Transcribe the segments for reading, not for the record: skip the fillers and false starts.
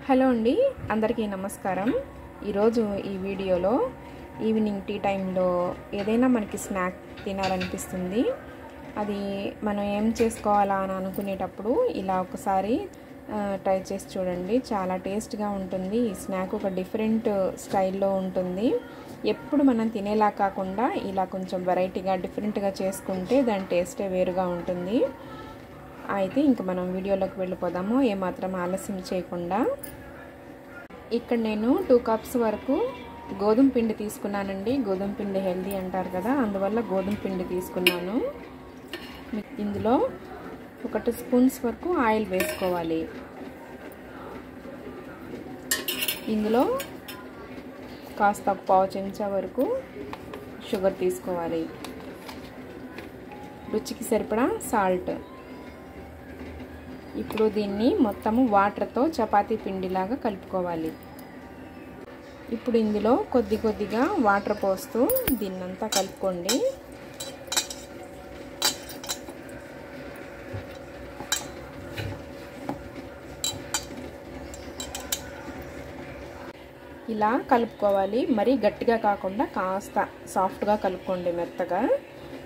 Hello అండి, అందరికీ నమస్కారం. ఈరోజు ఈ వీడియోలో ఈవినింగ్ టీ టైంలో ఏదైనా మనకి స్నాక్ తినాలనిపిస్తుంది. అది మనం ఏం చేసుకోవాలా అని అనుకునేటప్పుడు ఇలా ఒకసారి ట్రై చేసి చూడండి. చాలా టేస్ట్గా ఉంటుంది. ఈ స్నాక్ ఒక డిఫరెంట్ స్టైల్లో ఉంటుంది. ఎప్పుడు మనం తినేలా కాకుండా ఇలా కొంచెం వెరైటీగా డిఫరెంట్గా చేసుకుంటే దాని టేస్టే వేరుగా ఉంటుంది. అయితే ఇంక మనం వీడియోలోకి వెళ్ళిపోదాము ఏమాత్రం ఆలస్యం చేయకుండా. ఇక్కడ నేను 2 కప్స్ వరకు గోధుమ పిండి తీసుకున్నానండి. గోధుమ పిండి హెల్దీ అంటారు కదా, అందువల్ల గోధుమ పిండి తీసుకున్నాను. ఇందులో 1 స్పూన్స్ వరకు ఆయిల్ వేసుకోవాలి. ఇందులో కాస్త పావు చెంచా వరకు షుగర్ తీసుకోవాలి. రుచికి సరిపడా సాల్ట్. ఇప్పుడు దీన్ని మొత్తము వాటర్తో చపాతీ పిండిలాగా కలుపుకోవాలి. ఇప్పుడు ఇందులో కొద్దిగా వాటర్ పోస్తూ దీన్నంతా కలుపుకోండి. ఇలా కలుపుకోవాలి. మరీ గట్టిగా కాకుండా కాస్త సాఫ్ట్గా కలుపుకోండి, మెత్తగా.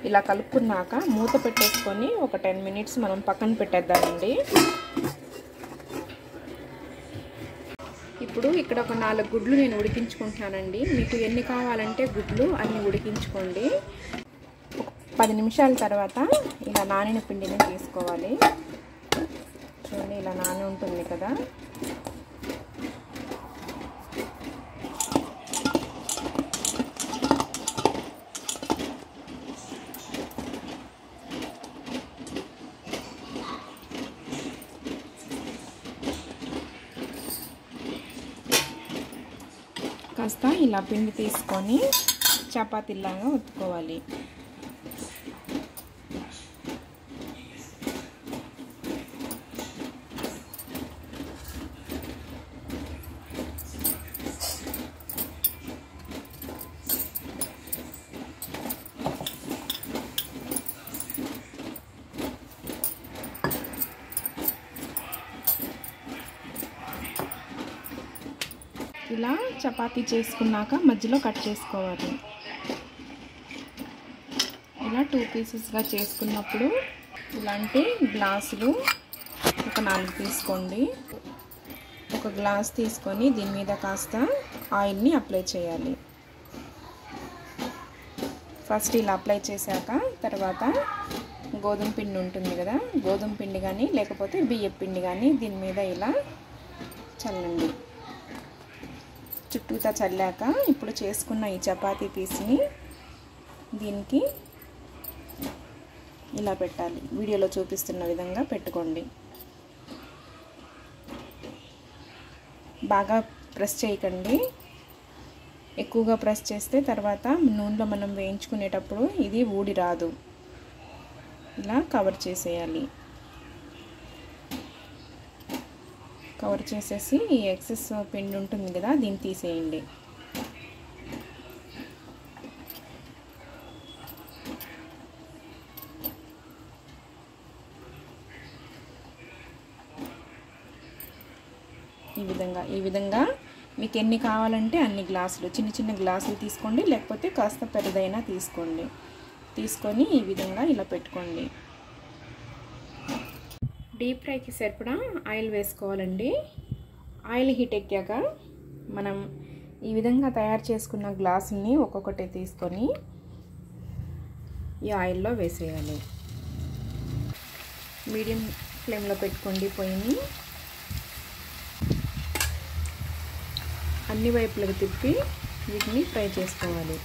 ఇలా కలుపుకున్నాక మూత పెట్టేసుకొని ఒక 10 మినిట్స్ మనం పక్కన పెట్టేద్దామండి. ఇప్పుడు ఇక్కడ ఒక 4 గుడ్లు నేను ఉడికించుకుంటున్నానండి. మీకు ఎన్ని కావాలంటే గుడ్లు అన్ని ఉడికించుకోండి. 10 నిమిషాల తర్వాత ఇలా నానిన పిండిని తీసుకోవాలి. చూడండి, ఇలా నాని ఉంటుంది కదా. కాస్త ఇలా పిండి తీసుకొని చపాతీలాగా ఒత్తుకోవాలి. ఇలా చపాతీ చేసుకున్నాక మధ్యలో కట్ చేసుకోవాలి. ఇలా 2 పీసెస్గా చేసుకున్నప్పుడు ఇలాంటి గ్లాసులు ఒక 4 తీసుకోండి. ఒక గ్లాస్ తీసుకొని దీని మీద కాస్త ఆయిల్ని అప్లై చేయాలి. ఫస్ట్ ఇలా అప్లై చేశాక తర్వాత గోధుమ పిండి ఉంటుంది కదా, గోధుమ పిండి కానీ లేకపోతే బియ్యం పిండి కానీ దీని మీద ఇలా చల్లండి. చుట్టూతా చల్లాక ఇప్పుడు చేసుకున్న ఈ చపాతీ పీస్ని దీనికి ఇలా పెట్టాలి. వీడియోలో చూపిస్తున్న విధంగా పెట్టుకోండి. బాగా ప్రెస్ చేయకండి. ఎక్కువగా ప్రెస్ చేస్తే తర్వాత నూనెలో మనం వేయించుకునేటప్పుడు ఇది ఊడి రాదు. ఇలా కవర్ చేసేయాలి. కవర్ చేసేసి ఈ ఎక్సెస్ పిండి ఉంటుంది కదా దీన్ని తీసేయండి. ఈ విధంగా మీకు ఎన్ని కావాలంటే అన్ని గ్లాసులు, చిన్న గ్లాసులు తీసుకోండి, లేకపోతే కాస్త పెద్దదైనా తీసుకోండి. తీసుకొని ఈ విధంగా ఇలా పెట్టుకోండి. డీప్ ఫ్రైకి సరిపడా ఆయిల్ వేసుకోవాలండి. ఆయిల్ హీట్ ఎక్కాక మనం ఈ విధంగా తయారు చేసుకున్న గ్లాసుల్ని ఒక్కొక్కటి తీసుకొని ఈ ఆయిల్లో వేసేయాలి. మీడియం ఫ్లేమ్లో పెట్టుకోండి పొయ్యిని. అన్ని వైపులకు తిప్పి వీటిని ఫ్రై చేసుకోవాలి.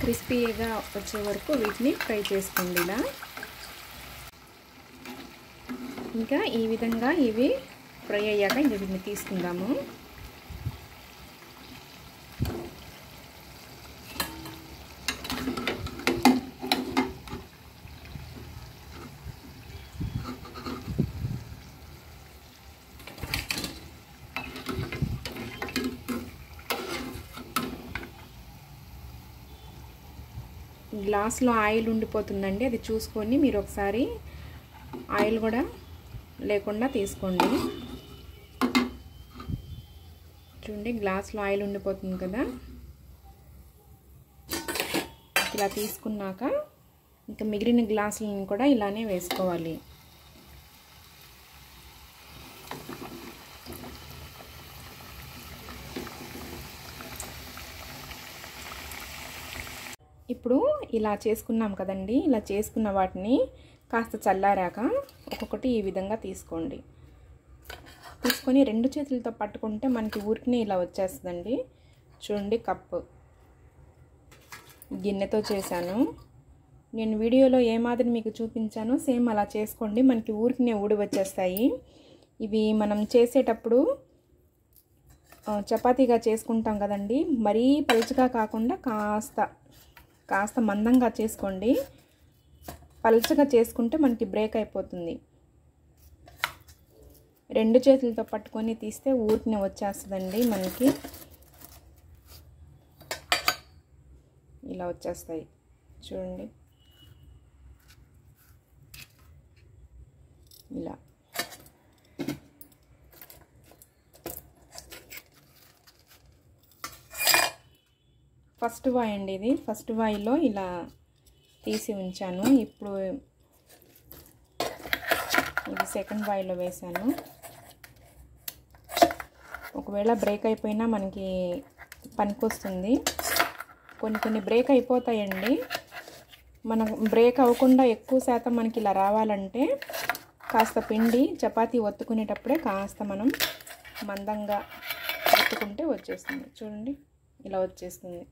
క్రిస్పీగా వచ్చే వరకు వీటిని ఫ్రై చేసుకోండి ఇలా. ఇంకా ఈ విధంగా ఇవి ఫ్రై అయ్యాక ఇంక వీటిని తీసుకుందాము. గ్లాస్లో ఆయిల్ ఉండిపోతుందండి, అది చూసుకొని మీరు ఒకసారి ఆయిల్ కూడా లేకుండా తీసుకోండి. చూడండి, గ్లాస్లో ఆయిల్ ఉండిపోతుంది కదా. ఇలా తీసుకున్నాక ఇంకా మిగిలిన గ్లాసులను కూడా ఇలానే వేసుకోవాలి. ఇప్పుడు ఇలా చేసుకున్నాం కదండి, ఇలా చేసుకున్న వాటిని కాస్త చల్లారాక ఒక్కొక్కటి ఈ విధంగా తీసుకోండి. తీసుకొని 2 చేతులతో పట్టుకుంటే మనకి ఊరికనే ఇలా వచ్చేస్తుందండి. చూడండి, కప్పు గిన్నెతో చేశాను నేను. వీడియోలో ఏ మాదిరి మీకు చూపించానో సేమ్ అలా చేసుకోండి, మనకి ఊరికనే ఊడి వచ్చేస్తాయి. ఇవి మనం చేసేటప్పుడు చపాతీగా చేసుకుంటాం కదండి, మరీ పలుచగా కాకుండా కాస్త మందంగా చేసుకోండి. పలుచగా చేసుకుంటే మనకి బ్రేక్ అయిపోతుంది. 2 చేతులతో పట్టుకొని తీస్తే ఊరికనే వచ్చేస్తుందండి, మనకి ఇలా వచ్చేస్తాయి. చూడండి, ఇలా ఫస్ట్ వాయి అండి ఇది. ఫస్ట్ వాయిలో ఇలా తీసి ఉంచాను. ఇప్పుడు ఇది సెకండ్ వాయిలో వేసాను. ఒకవేళ బ్రేక్ అయిపోయినా మనకి పనికొస్తుంది. కొన్ని బ్రేక్ అయిపోతాయండి. మనం బ్రేక్ అవ్వకుండా ఎక్కువ శాతం మనకి ఇలా రావాలంటే కాస్త పిండి చపాతీ ఒత్తుకునేటప్పుడే కాస్త మనం మందంగా ఒత్తుకుంటే వచ్చేస్తుంది. చూడండి, ఇలా వచ్చేస్తుంది.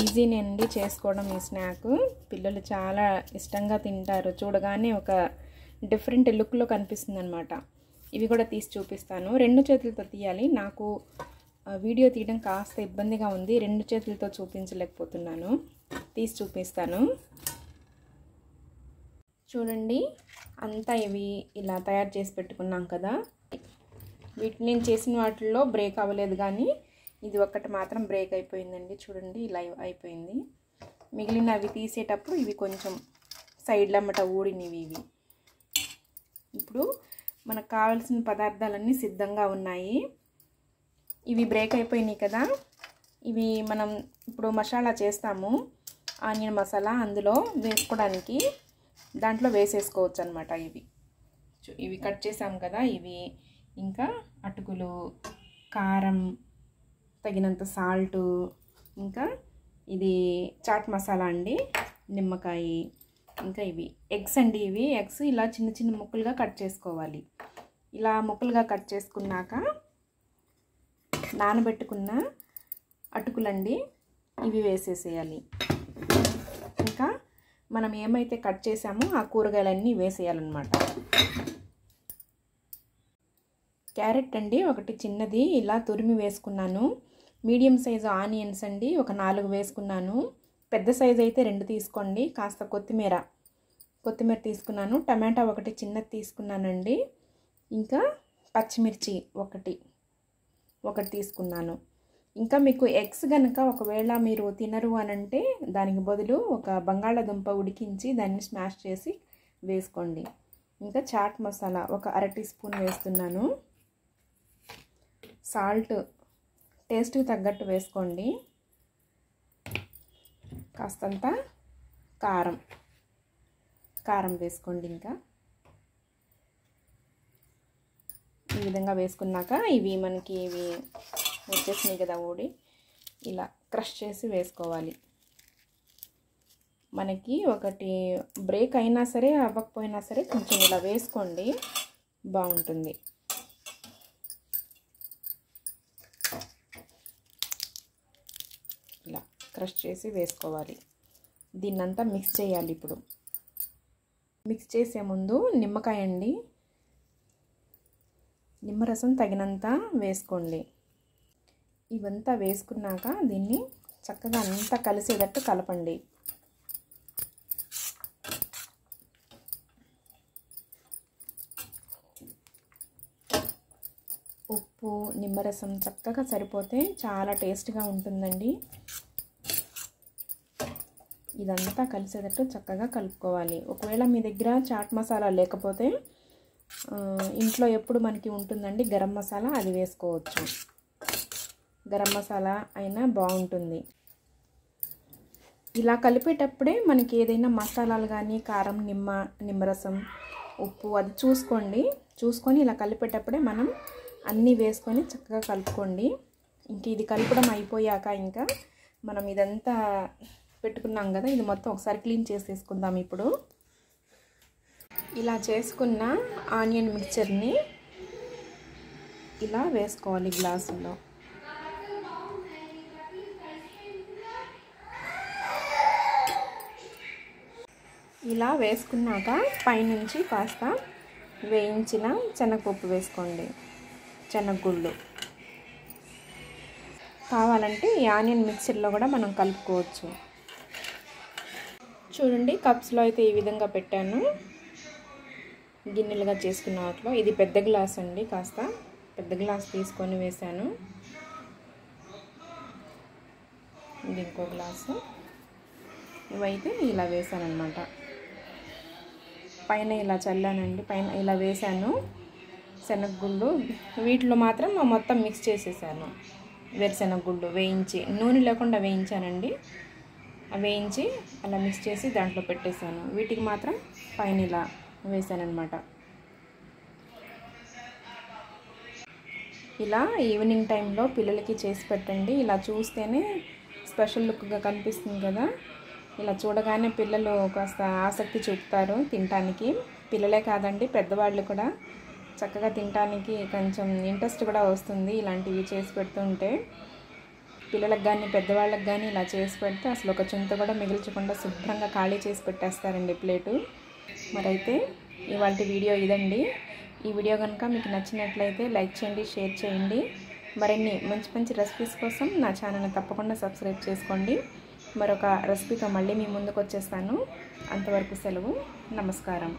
ఈజీనేనండి చేసుకోవడం ఈ స్నాక్. పిల్లలు చాలా ఇష్టంగా తింటారు. చూడగానే ఒక డిఫరెంట్ లుక్లో కనిపిస్తుంది అనమాట. ఇవి కూడా తీసి చూపిస్తాను. 2 చేతులతో తీయాలి. నాకు వీడియో తీయడం కాస్త ఇబ్బందిగా ఉంది, 2 చేతులతో చూపించలేకపోతున్నాను. తీసి చూపిస్తాను. చూడండి, అంతా ఇవి ఇలా తయారు చేసి పెట్టుకున్నాం కదా. వీటిని నేను చేసిన వాటిల్లో బ్రేక్ అవ్వలేదు, కానీ ఇది ఒక్కటి మాత్రం బ్రేక్ అయిపోయిందండి. చూడండి, ఇలా అయిపోయింది. మిగిలిన అవి తీసేటప్పుడు ఇవి కొంచెం సైడ్లమ్మట ఊడినవి ఇవి. ఇప్పుడు మనకు కావాల్సిన పదార్థాలన్నీ సిద్ధంగా ఉన్నాయి. ఇవి బ్రేక్ అయిపోయినాయి కదా. ఇవి మనం ఇప్పుడు మసాలా చేస్తాము, ఆనియన్ మసాలా, అందులో వేసుకోవడానికి దాంట్లో వేసేసుకోవచ్చు అనమాట. ఇవి కట్ చేసాం కదా, ఇవి ఇంకా అటుకులు, కారం, తగినంత సాల్టు, ఇంకా ఇది చాట్ మసాలా అండి, నిమ్మకాయ, ఇంకా ఇవి ఎగ్స్ అండి. ఇవి ఎగ్స్ ఇలా చిన్న చిన్న ముక్కలుగా కట్ చేసుకోవాలి. ఇలా ముక్కలుగా కట్ చేసుకున్నాక నానబెట్టుకున్న అటుకులండి, ఇవి వేసేసేయాలి. ఇంకా మనం ఏమైతే కట్ చేసామో ఆ కూరగాయలన్నీ వేసేయాలన్నమాట. క్యారెట్ అండి ఒకటి చిన్నది ఇలా తురిమి వేసుకున్నాను. మీడియం సైజు ఆనియన్స్ అండి ఒక 4 వేసుకున్నాను. పెద్ద సైజు అయితే 2 తీసుకోండి. కాస్త కొత్తిమీర తీసుకున్నాను. టమాటా ఒకటి చిన్నది తీసుకున్నానండి. ఇంకా పచ్చిమిర్చి ఒకటి తీసుకున్నాను. ఇంకా మీకు ఎగ్స్ కనుక ఒకవేళ మీరు తినరు అనంటే దానికి బదులు ఒక బంగాళాదుంప ఉడికించి దాన్ని స్మాష్ చేసి వేసుకోండి. ఇంకా చాట్ మసాలా ఒక 1/2 టీ స్పూన్ వేస్తున్నాను. సాల్ట్ టేస్ట్కి తగ్గట్టు వేసుకోండి. కాస్తంత కారం వేసుకోండి. ఇంకా ఈ విధంగా వేసుకున్నాక ఇవి మనకి వచ్చేసినాయి కదా ఊడి, ఇలా క్రష్ చేసి వేసుకోవాలి. మనకి ఒకటి బ్రేక్ అయినా సరే అవ్వకపోయినా సరే కొంచెం ఇలా వేసుకోండి, బాగుంటుంది. ఇలా క్రష్ చేసి వేసుకోవాలి. దీన్నంతా మిక్స్ చేయాలి. ఇప్పుడు మిక్స్ చేసే ముందు నిమ్మకాయ అండి, నిమ్మరసం తగినంత వేసుకోండి. ఇవంతా వేసుకున్నాక దీన్ని చక్కగా అంతా కలిసేటట్టు కలపండి. ఉప్పు నిమ్మరసం చక్కగా సరిపోతే చాలా టేస్ట్గా ఉంటుందండి. ఇదంతా కలిసేటట్టు చక్కగా కలుపుకోవాలి. ఒకవేళ మీ దగ్గర చాట్ మసాలా లేకపోతే ఇంట్లో ఎప్పుడు మనకి ఉంటుందండి గరం మసాలా, అది వేసుకోవచ్చు. గరం మసాలా అయినా బాగుంటుంది. ఇలా కలిపేటప్పుడే మనకి ఏదైనా మసాలాలు కానీ కారం, నిమ్మరసం, ఉప్పు అది చూసుకొని ఇలా కలిపేటప్పుడే మనం అన్నీ వేసుకొని చక్కగా కలుపుకోండి. ఇంక ఇది కలపడం అయిపోయాక ఇంకా మనం ఇదంతా పెట్టుకున్నాం కదా, ఇది మొత్తం ఒకసారి క్లీన్ చేసేసుకుందాం. ఇప్పుడు ఇలా చేసుకున్న ఆనియన్ మిక్చర్ని ఇలా వేసుకోవాలి గ్లాసుల్లో. ఇలా వేసుకున్నాక పైనుంచి కాస్త వేయించిన శనగపప్పు వేసుకోండి, శనగగుళ్ళు. కావాలంటే ఈ ఆనియన్ మిక్చర్లో కూడా మనం కలుపుకోవచ్చు. చూడండి, కప్స్లో అయితే ఈ విధంగా పెట్టాను, గిన్నెలుగా చేసుకున్న వాటిలో. ఇది పెద్ద గ్లాస్ అండి, కాస్త పెద్ద గ్లాస్ తీసుకొని వేసాను. ఇది ఇంకో గ్లాసు. ఇవైతే ఇలా వేసాను అన్నమాట. పైన ఇలా చల్లానండి, పైన ఇలా వేసాను శనగగుళ్ళు. వీటిలో మాత్రం మొత్తం మిక్స్ చేసేసాను. వేరుశనగగుళ్ళు వేయించి, నూనె లేకుండా వేయించానండి. వేయించి అలా మిక్స్ చేసి దాంట్లో పెట్టేశాను. వీటికి మాత్రం పైన ఇలా వేసానన్నమాట. ఇలా ఈవినింగ్ టైంలో పిల్లలకి చేసి పెట్టండి. ఇలా చూస్తేనే స్పెషల్ లుక్గా కనిపిస్తుంది కదా. ఇలా చూడగానే పిల్లలు కాస్త ఆసక్తి చూపుతారు తినటానికి. పిల్లలే కాదండి, పెద్దవాళ్ళు కూడా చక్కగా తినటానికి కొంచెం ఇంట్రెస్ట్ కూడా వస్తుంది. ఇలాంటివి చేసి పెడుతుంటే పిల్లలకు కానీ పెద్దవాళ్ళకి కానీ ఇలా చేసి పెడితే అసలు ఒక చింత కూడా మిగిల్చకుండా శుభ్రంగా ఖాళీ చేసి పెట్టేస్తారండి ప్లేటు. మరైతే ఇవాళ వీడియో ఇదండి. ఈ వీడియో కనుక మీకు నచ్చినట్లయితే లైక్ చేయండి, షేర్ చేయండి. మరిన్ని మంచి మంచి రెసిపీస్ కోసం నా ఛానల్ని తప్పకుండా సబ్స్క్రైబ్ చేసుకోండి. మరొక రెసిపీతో మళ్ళీ మీ ముందుకు వచ్చేస్తాను. అంతవరకు సెలవు. నమస్కారం.